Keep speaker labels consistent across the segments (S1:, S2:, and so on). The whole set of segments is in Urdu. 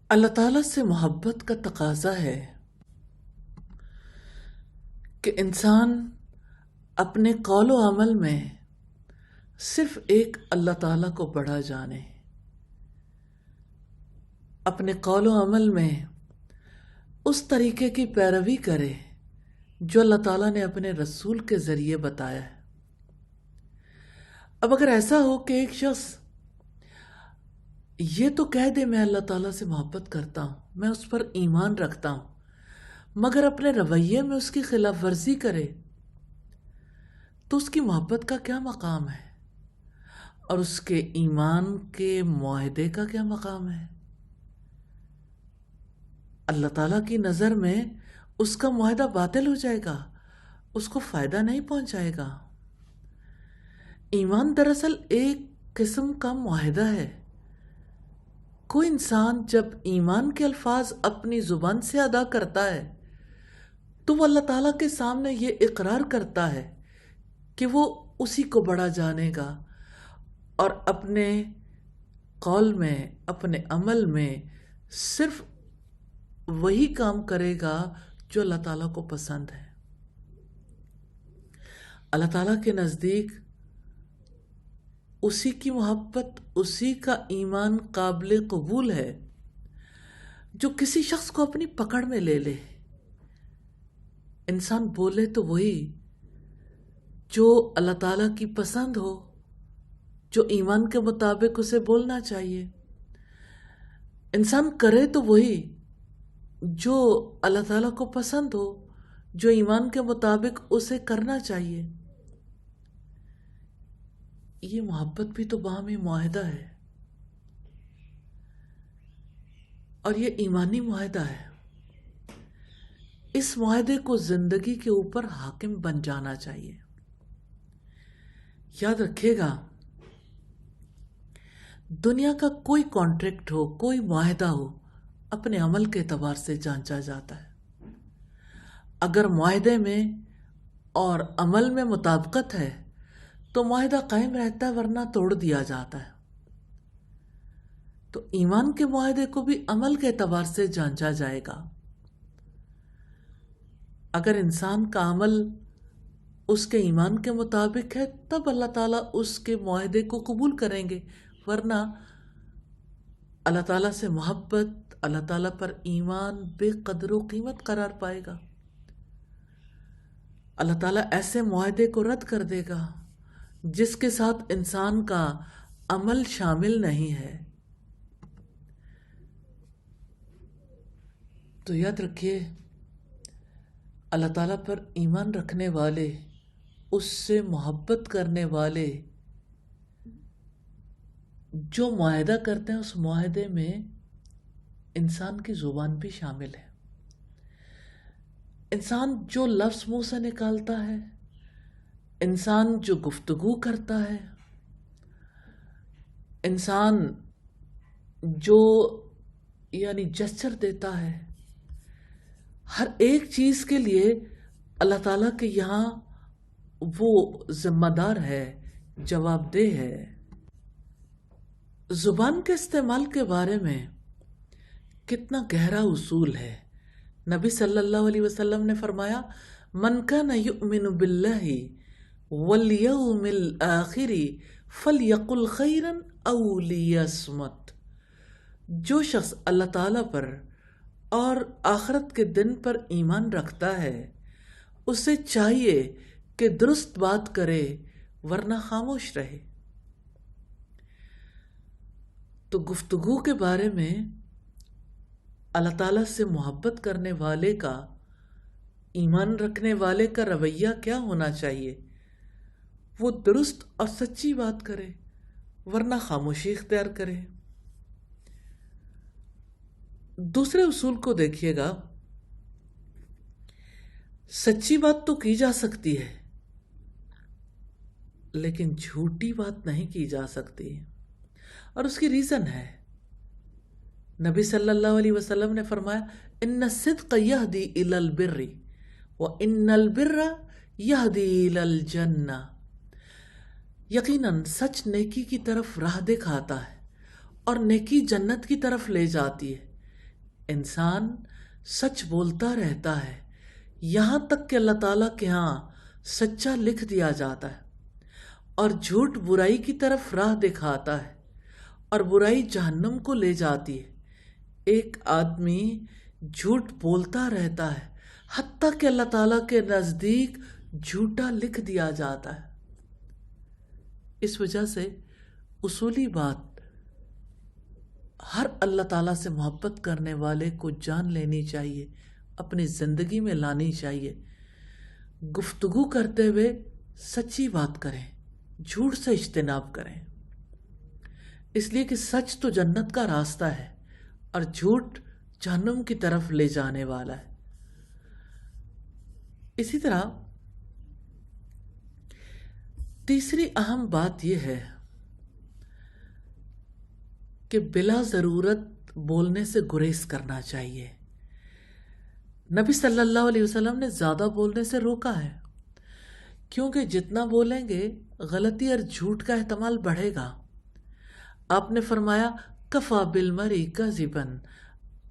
S1: اللہ تعالیٰ سے محبت کا تقاضا ہے کہ انسان اپنے قول و عمل میں صرف ایک اللہ تعالیٰ کو بڑا جانے، اپنے قول و عمل میں اس طریقے کی پیروی کرے جو اللہ تعالیٰ نے اپنے رسول کے ذریعے بتایا ہے۔ اب اگر ایسا ہو کہ ایک شخص یہ تو کہہ دے میں اللہ تعالیٰ سے محبت کرتا ہوں، میں اس پر ایمان رکھتا ہوں، مگر اپنے رویے میں اس کی خلاف ورزی کرے، تو اس کی محبت کا کیا مقام ہے اور اس کے ایمان کے معاہدے کا کیا مقام ہے؟ اللہ تعالیٰ کی نظر میں اس کا معاہدہ باطل ہو جائے گا، اس کو فائدہ نہیں پہنچائے گا۔ ایمان دراصل ایک قسم کا معاہدہ ہے۔ کوئی انسان جب ایمان کے الفاظ اپنی زبان سے ادا کرتا ہے تو وہ اللہ تعالیٰ کے سامنے یہ اقرار کرتا ہے کہ وہ اسی کو بڑا جانے گا اور اپنے قول میں، اپنے عمل میں صرف وہی کام کرے گا جو اللہ تعالیٰ کو پسند ہے۔ اللہ تعالیٰ کے نزدیک اسی کی محبت، اسی کا ایمان قابل قبول ہے جو کسی شخص کو اپنی پکڑ میں لے لے۔ انسان بولے تو وہی جو اللہ تعالیٰ کی پسند ہو، جو ایمان کے مطابق اسے بولنا چاہیے۔ انسان کرے تو وہی جو اللہ تعالیٰ کو پسند ہو، جو ایمان کے مطابق اسے کرنا چاہیے۔ یہ محبت بھی تو باہمی معاہدہ ہے اور یہ ایمانی معاہدہ ہے۔ اس معاہدے کو زندگی کے اوپر حاکم بن جانا چاہیے۔ یاد رکھیے گا، دنیا کا کوئی کانٹریکٹ ہو، کوئی معاہدہ ہو، اپنے عمل کے اعتبار سے جانچا جاتا ہے۔ اگر معاہدے میں اور عمل میں مطابقت ہے تو معاہدہ قائم رہتا ہے، ورنہ توڑ دیا جاتا ہے۔ تو ایمان کے معاہدے کو بھی عمل کے اعتبار سے جانچا جائے گا۔ اگر انسان کا عمل اس کے ایمان کے مطابق ہے تب اللہ تعالیٰ اس کے معاہدے کو قبول کریں گے، ورنہ اللہ تعالیٰ سے محبت، اللہ تعالیٰ پر ایمان بے قدر و قیمت قرار پائے گا۔ اللہ تعالیٰ ایسے معاہدے کو رد کر دے گا جس کے ساتھ انسان کا عمل شامل نہیں ہے۔ تو یاد رکھیے، اللہ تعالیٰ پر ایمان رکھنے والے، اس سے محبت کرنے والے جو معاہدہ کرتے ہیں، اس معاہدے میں انسان کی زبان بھی شامل ہے۔ انسان جو لفظ منہ سے نکالتا ہے، انسان جو گفتگو کرتا ہے، انسان جو جسچر دیتا ہے، ہر ایک چیز کے لیے اللہ تعالیٰ کے یہاں وہ ذمہ دار ہے، جواب دہ ہے۔ زبان کے استعمال کے بارے میں کتنا گہرا اصول ہے۔ نبی صلی اللہ علیہ وسلم نے فرمایا، من کان یؤمن باللہ والیوم الآخر فلیقل خیرا او لیصمت۔ جو شخص اللہ تعالیٰ پر اور آخرت کے دن پر ایمان رکھتا ہے، اسے چاہیے کہ درست بات کرے ورنہ خاموش رہے۔ تو گفتگو کے بارے میں اللہ تعالیٰ سے محبت کرنے والے کا، ایمان رکھنے والے کا رویہ کیا ہونا چاہیے؟ وہ درست اور سچی بات کرے ورنہ خاموشی اختیار کرے۔ دوسرے اصول کو دیکھیے گا، سچی بات تو کی جا سکتی ہے لیکن جھوٹی بات نہیں کی جا سکتی، اور اس کی ریزن ہے۔ نبی صلی اللہ علیہ وسلم نے فرمایا، ان الصدق یہدی الی البر وان البر یہدی الی الجنہ۔ یقیناً سچ نیکی کی طرف راہ دکھاتا ہے اور نیکی جنت کی طرف لے جاتی ہے۔ انسان سچ بولتا رہتا ہے یہاں تک کہ اللہ تعالیٰ کے ہاں سچا لکھ دیا جاتا ہے، اور جھوٹ برائی کی طرف راہ دکھاتا ہے اور برائی جہنم کو لے جاتی ہے۔ ایک آدمی جھوٹ بولتا رہتا ہے حتیٰ کہ اللہ تعالیٰ کے نزدیک جھوٹا لکھ دیا جاتا ہے۔ اس وجہ سے اصولی بات، ہر اللہ تعالیٰ سے محبت کرنے والے کو جان لینی چاہیے، اپنی زندگی میں لانی چاہیے۔ گفتگو کرتے ہوئے سچی بات کریں، جھوٹ سے اجتناب کریں، اس لیے کہ سچ تو جنت کا راستہ ہے اور جھوٹ جہنم کی طرف لے جانے والا ہے۔ اسی طرح تیسری اہم بات یہ ہے کہ بلا ضرورت بولنے سے گریز کرنا چاہیے۔ نبی صلی اللہ علیہ وسلم نے زیادہ بولنے سے روکا ہے، کیونکہ جتنا بولیں گے غلطی اور جھوٹ کا احتمال بڑھے گا۔ آپ نے فرمایا کفا بالمرء کذبا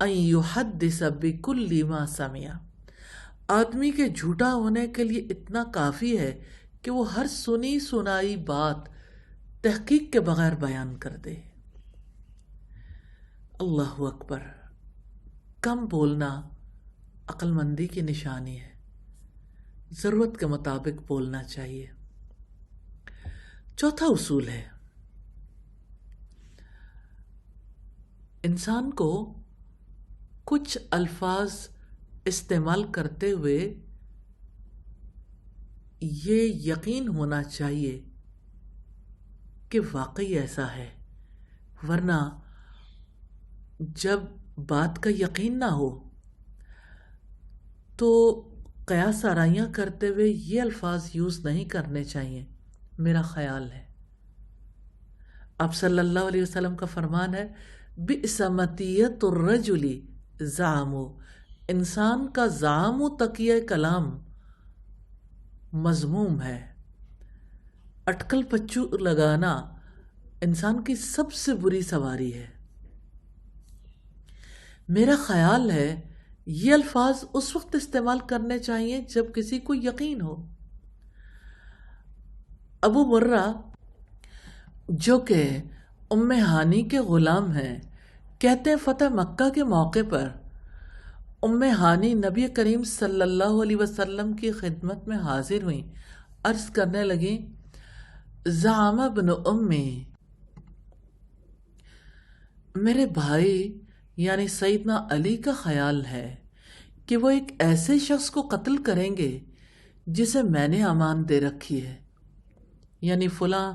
S1: ان یحدث بکل ما سمع، آدمی کے جھوٹا ہونے کے لیے اتنا کافی ہے کہ وہ ہر سنی سنائی بات تحقیق کے بغیر بیان کر دے۔ اللہ اکبر! کم بولنا عقل مندی کی نشانی ہے، ضرورت کے مطابق بولنا چاہیے۔ چوتھا اصول ہے، انسان کو کچھ الفاظ استعمال کرتے ہوئے یہ یقین ہونا چاہیے کہ واقعی ایسا ہے، ورنہ جب بات کا یقین نہ ہو تو قیاس آرائیاں کرتے ہوئے یہ الفاظ یوز نہیں کرنے چاہیے، میرا خیال ہے۔ آپ صلی اللہ علیہ وسلم کا فرمان ہے بئس مطیۃ الرجل زعم، انسان کا زعم و تکیہ کلام مذموم ہے۔ اٹکل پچو لگانا انسان کی سب سے بری سواری ہے۔ میرا خیال ہے یہ الفاظ اس وقت استعمال کرنے چاہیے جب کسی کو یقین ہو۔ ابو مرہ جو کہ ام ہانی کے غلام ہیں، کہتے ہیں فتح مکہ کے موقع پر ام ہانی نبی کریم صلی اللہ علیہ وسلم کی خدمت میں حاضر ہوئیں، عرض کرنے لگیں زعم ابن امی، میرے بھائی یعنی سیدنا علی کا خیال ہے کہ وہ ایک ایسے شخص کو قتل کریں گے جسے میں نے امان دے رکھی ہے، یعنی فلاں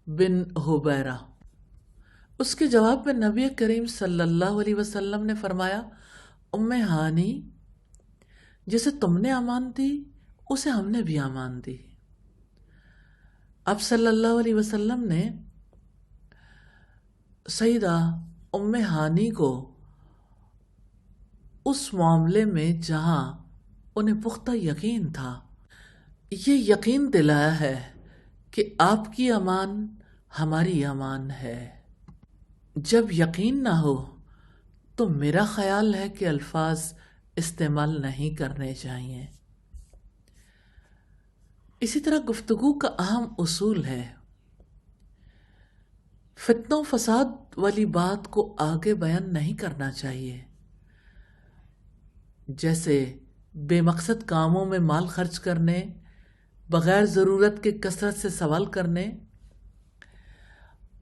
S1: بن حبیرہ۔ اس کے جواب میں نبی کریم صلی اللہ علیہ وسلم نے فرمایا ام ہانی، جسے تم نے امان دی اسے ہم نے بھی امان دی۔ اب صلی اللہ علیہ وسلم نے سیدہ ام ہانی کو اس معاملے میں جہاں انہیں پختہ یقین تھا، یہ یقین دلایا ہے کہ آپ کی امان ہماری امان ہے۔ جب یقین نہ ہو تو میرا خیال ہے کہ الفاظ استعمال نہیں کرنے چاہیے۔ اسی طرح گفتگو کا اہم اصول ہے فتنہ و فساد والی بات کو آگے بیان نہیں کرنا چاہیے، جیسے بے مقصد کاموں میں مال خرچ کرنے، بغیر ضرورت کے کثرت سے سوال کرنے،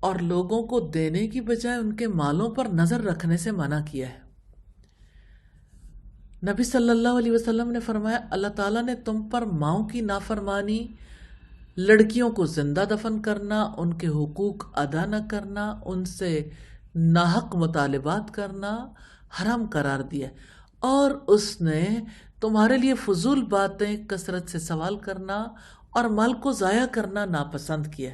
S1: اور لوگوں کو دینے کی بجائے ان کے مالوں پر نظر رکھنے سے منع کیا ہے۔ نبی صلی اللہ علیہ وسلم نے فرمایا اللہ تعالیٰ نے تم پر ماؤں کی نافرمانی، لڑکیوں کو زندہ دفن کرنا، ان کے حقوق ادا نہ کرنا، ان سے ناحق مطالبات کرنا حرام قرار دیا، اور اس نے تمہارے لیے فضول باتیں، کثرت سے سوال کرنا اور مال کو ضائع کرنا ناپسند کیا۔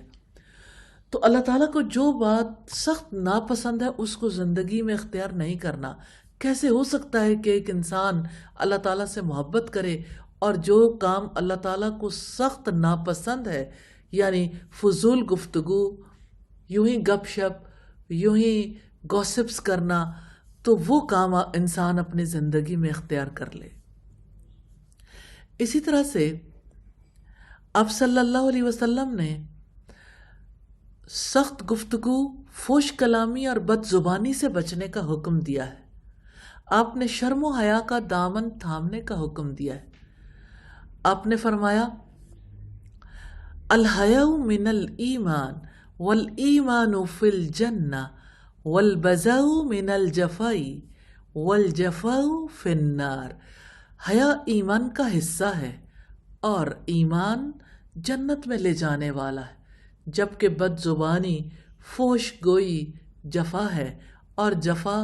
S1: تو اللہ تعالیٰ کو جو بات سخت ناپسند ہے اس کو زندگی میں اختیار نہیں کرنا۔ کیسے ہو سکتا ہے کہ ایک انسان اللہ تعالیٰ سے محبت کرے اور جو کام اللہ تعالیٰ کو سخت ناپسند ہے، یعنی فضول گفتگو، یوں ہی گپ شپ، یوں ہی گوسپس کرنا، تو وہ کام انسان اپنی زندگی میں اختیار کر لے۔ اسی طرح سے آپ صلی اللہ علیہ وسلم نے سخت گفتگو، فحش کلامی اور بد زبانی سے بچنے کا حکم دیا ہے۔ آپ نے شرم و حیا کا دامن تھامنے کا حکم دیا ہے۔ آپ نے فرمایا الحیاء من الایمان والایمان فی الجنہ والبذاء من الجفاء والجفاء فی النار۔ حیا ایمان کا حصہ ہے اور ایمان جنت میں لے جانے والا ہے، جبکہ بد زبانی، فحش گوئی جفا ہے اور جفا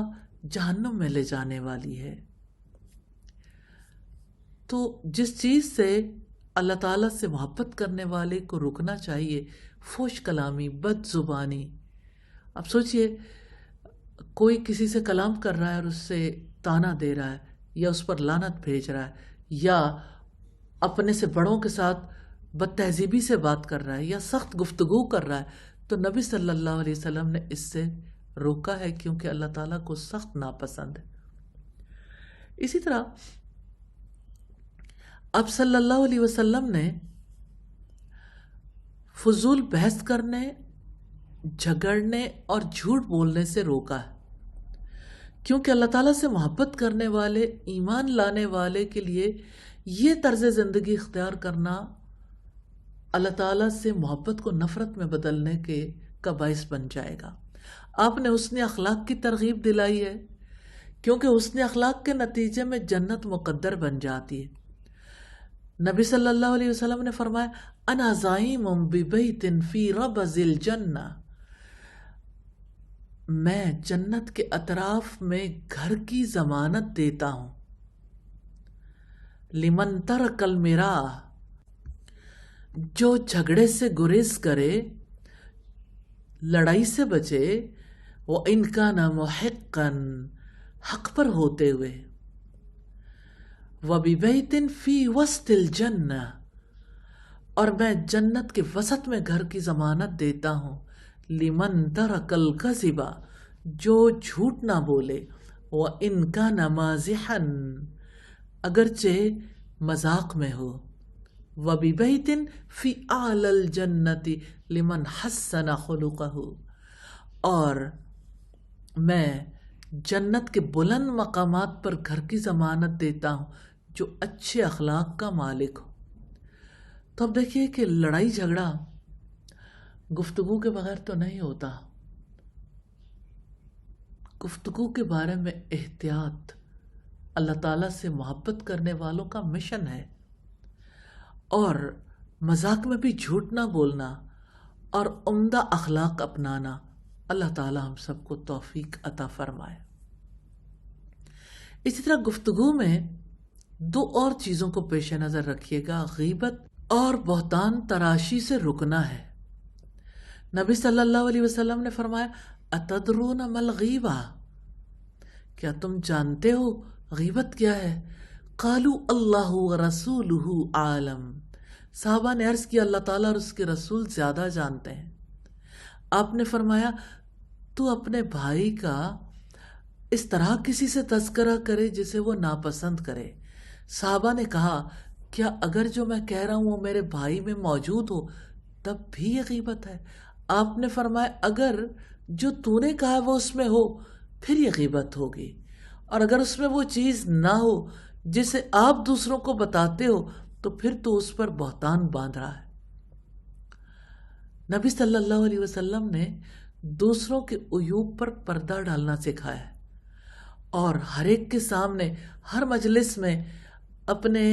S1: جہنم میں لے جانے والی ہے۔ تو جس چیز سے اللہ تعالیٰ سے محبت کرنے والے کو رکنا چاہیے، فحش کلامی، بد زبانی۔ اب سوچئے کوئی کسی سے کلام کر رہا ہے اور اس سے تانا دے رہا ہے یا اس پر لعنت بھیج رہا ہے یا اپنے سے بڑوں کے ساتھ بد تہذیبی سے بات کر رہا ہے یا سخت گفتگو کر رہا ہے، تو نبی صلی اللہ علیہ وسلم نے اس سے روکا ہے، کیونکہ اللہ تعالیٰ کو سخت ناپسند ہے۔ اسی طرح اب صلی اللہ علیہ وسلم نے فضول بحث کرنے، جھگڑنے اور جھوٹ بولنے سے روکا ہے، کیونکہ اللہ تعالیٰ سے محبت کرنے والے، ایمان لانے والے کے لیے یہ طرز زندگی اختیار کرنا اللہ تعالیٰ سے محبت کو نفرت میں بدلنے کا باعث بن جائے گا۔ آپ نے حسن اخلاق کی ترغیب دلائی ہے، کیونکہ حسن اخلاق کے نتیجے میں جنت مقدر بن جاتی ہے۔ نبی صلی اللہ علیہ وسلم نے فرمایا انا زعیم ببیت فی ربض الجنہ، میں جنت کے اطراف میں گھر کی ضمانت دیتا ہوں۔ لمن ترک المراء، جو جھگڑے سے گریز کرے، لڑائی سے بچے، وَإِنْ كَانَ مُحِقًّا، حق پر ہوتے ہوئے، وَبِبَيْتٍ فِي وَسْطِ الْجَنَّةِ، اور میں جنت کے وسط میں گھر کی ضمانت دیتا ہوں، لمن ترک الکذب، جو جھوٹ نہ بولے، وَإِنْ كَانَ مَازِحًا، اگرچہ مذاق میں ہو، وَبِبَيْتٍ فِي أَعْلَى الْجَنَّةِ لِمَنْ حَسَّنَ خُلُقَهُ، اور میں جنت کے بلند مقامات پر گھر کی ضمانت دیتا ہوں جو اچھے اخلاق کا مالک ہو۔ تو اب دیکھیے کہ لڑائی جھگڑا گفتگو کے بغیر تو نہیں ہوتا۔ گفتگو کے بارے میں احتیاط اللہ تعالیٰ سے محبت کرنے والوں کا مشن ہے، اور مذاق میں بھی جھوٹ نہ بولنا اور عمدہ اخلاق اپنانا۔ اللہ تعالیٰ ہم سب کو توفیق عطا فرمائے۔ اسی طرح گفتگو میں دو اور چیزوں کو پیش نظر رکھیے گا، غیبت اور بہتان تراشی سے رکنا ہے۔ نبی صلی اللہ علیہ وسلم نے فرمایا اتدرون ما الغیبہ، کیا تم جانتے ہو غیبت کیا ہے؟ قالوا اللہ ورسولہ عالم، صحابہ نے عرض کیا اللہ تعالیٰ اور اس کے رسول زیادہ جانتے ہیں۔ آپ نے فرمایا تو اپنے بھائی کا اس طرح کسی سے تذکرہ کرے جسے وہ ناپسند کرے۔ صحابہ نے کہا کیا اگر جو میں کہہ رہا ہوں وہ میرے بھائی میں موجود ہو تب بھی یہ غیبت ہے؟ آپ نے فرمایا اگر جو تو نے کہا وہ اس میں ہو پھر یہ غیبت ہوگی، اور اگر اس میں وہ چیز نہ ہو جسے آپ دوسروں کو بتاتے ہو تو پھر تو اس پر بہتان باندھ رہا ہے۔ نبی صلی اللہ علیہ وسلم نے دوسروں کے عیوب پر پردہ ڈالنا سکھایا ہے، اور ہر ایک کے سامنے ہر مجلس میں اپنے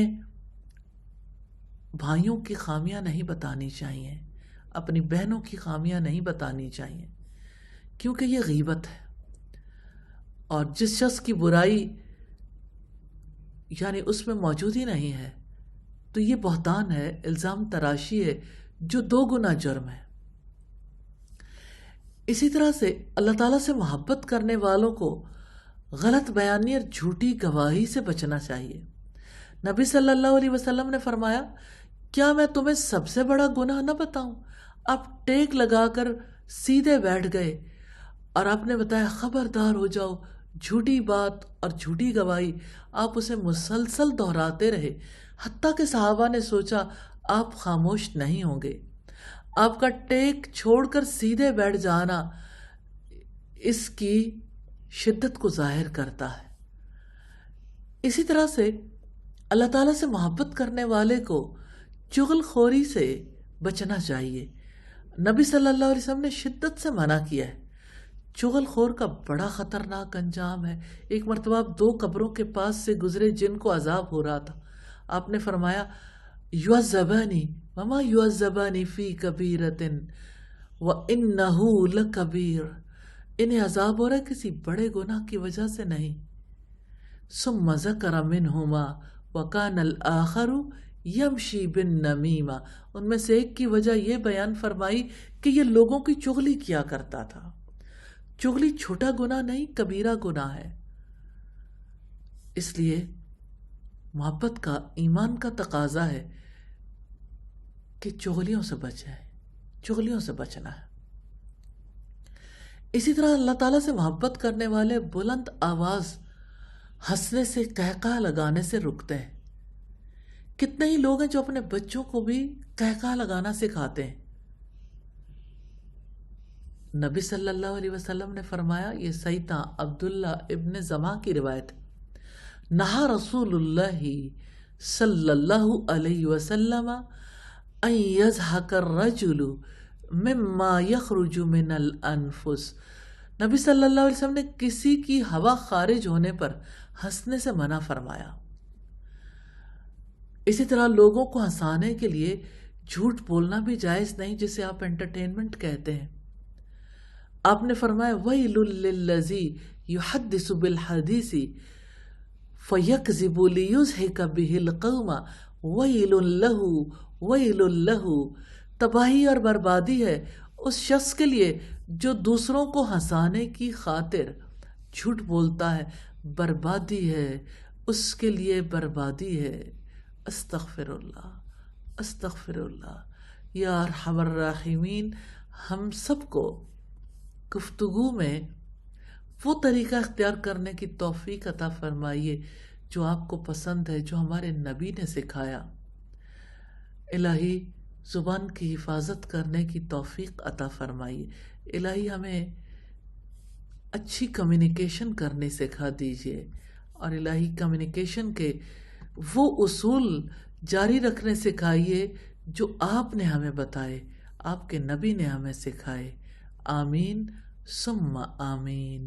S1: بھائیوں کی خامیاں نہیں بتانی چاہیے، اپنی بہنوں کی خامیاں نہیں بتانی چاہیے، کیونکہ یہ غیبت ہے۔ اور جس شخص کی برائی یعنی اس میں موجود ہی نہیں ہے تو یہ بہتان ہے، الزام تراشی ہے، جو 2 گنا جرم ہے۔ اسی طرح سے اللہ تعالیٰ سے محبت کرنے والوں کو غلط بیانی اور جھوٹی گواہی سے بچنا چاہیے۔ نبی صلی اللہ علیہ وسلم نے فرمایا کیا میں تمہیں سب سے بڑا گناہ نہ بتاؤں؟ آپ ٹیک لگا کر سیدھے بیٹھ گئے اور آپ نے بتایا خبردار ہو جاؤ جھوٹی بات اور جھوٹی گواہی آپ اسے مسلسل دہراتے رہے، حتیٰ کہ صحابہ نے سوچا آپ خاموش نہیں ہوں گے۔ آپ کا ٹیک چھوڑ کر سیدھے بیٹھ جانا اس کی شدت کو ظاہر کرتا ہے۔ اسی طرح سے اللہ تعالیٰ سے محبت کرنے والے کو چغل خوری سے بچنا چاہیے۔ نبی صلی اللہ علیہ وسلم نے شدت سے منع کیا ہے۔ چغل خور کا بڑا خطرناک انجام ہے۔ ایک مرتبہ آپ 2 قبروں کے پاس سے گزرے جن کو عذاب ہو رہا تھا، آپ نے فرمایا یعذبانی وما یعذبانی فی کبیرۃ وانہ لکبیر، انہیں عذاب ہو رہا ہے کسی بڑے گناہ کی وجہ سے نہیں۔ ثم ذکر منہما وکان الآخر یمشی بالنمیمہ، ان میں سے ایک کی وجہ یہ بیان فرمائی کہ یہ لوگوں کی چغلی کیا کرتا تھا۔ چغلی چھوٹا گناہ نہیں، کبیرہ گناہ ہے۔ اس لیے محبت کا، ایمان کا تقاضا ہے کہ چغلیوں سے بچیں، چغلیوں سے بچنا ہے۔ اسی طرح اللہ تعالیٰ سے محبت کرنے والے بلند آواز ہنسنے سے، قہقہ لگانے سے رکتے ہیں۔ کتنے ہی لوگ ہیں جو اپنے بچوں کو بھی قہقہ لگانا سکھاتے ہیں۔ نبی صلی اللہ علیہ وسلم نے فرمایا، یہ سیدنا عبداللہ ابن زمع کی روایت ہے، نہا رسول اللہ صلی اللہ علیہ وسلم ان یضحک الرجل مما یخرج من الانفس، نبی صلی اللہ علیہ وسلم نے کسی کی ہوا خارج ہونے پر ہنسنے سے منع فرمایا۔ اسی طرح لوگوں کو ہنسانے کے لیے جھوٹ بولنا بھی جائز نہیں، جسے آپ انٹرٹینمنٹ کہتے ہیں۔ آپ نے فرمایا وَيْلٌ لِلَّذِي يُحَدِّثُ بِالْحَدِيثِ فَيَكْذِبُ لِيُضْحِكَ بِهِ الْقَوْمَ وَيْلٌ لَهُ وَيْلٌ لَهُ، تباہی اور بربادی ہے اس شخص کے لیے جو دوسروں کو ہنسانے کی خاطر جھوٹ بولتا ہے، بربادی ہے اس کے لیے، بربادی ہے۔ استغفر اللہ، استغفر اللہ۔ یا ارحم الراحمین، ہم سب کو گفتگو میں وہ طریقہ اختیار کرنے کی توفیق عطا فرمائیے جو آپ کو پسند ہے، جو ہمارے نبی نے سکھایا۔ الہی زبان کی حفاظت کرنے کی توفیق عطا فرمائیے۔ الہی ہمیں اچھی کمیونیکیشن کرنے سکھا دیجیے، اور الہی کمیونیکیشن کے وہ اصول جاری رکھنے سکھائیے جو آپ نے ہمیں بتائے، آپ کے نبی نے ہمیں سکھائے۔ آمین ثم آمین۔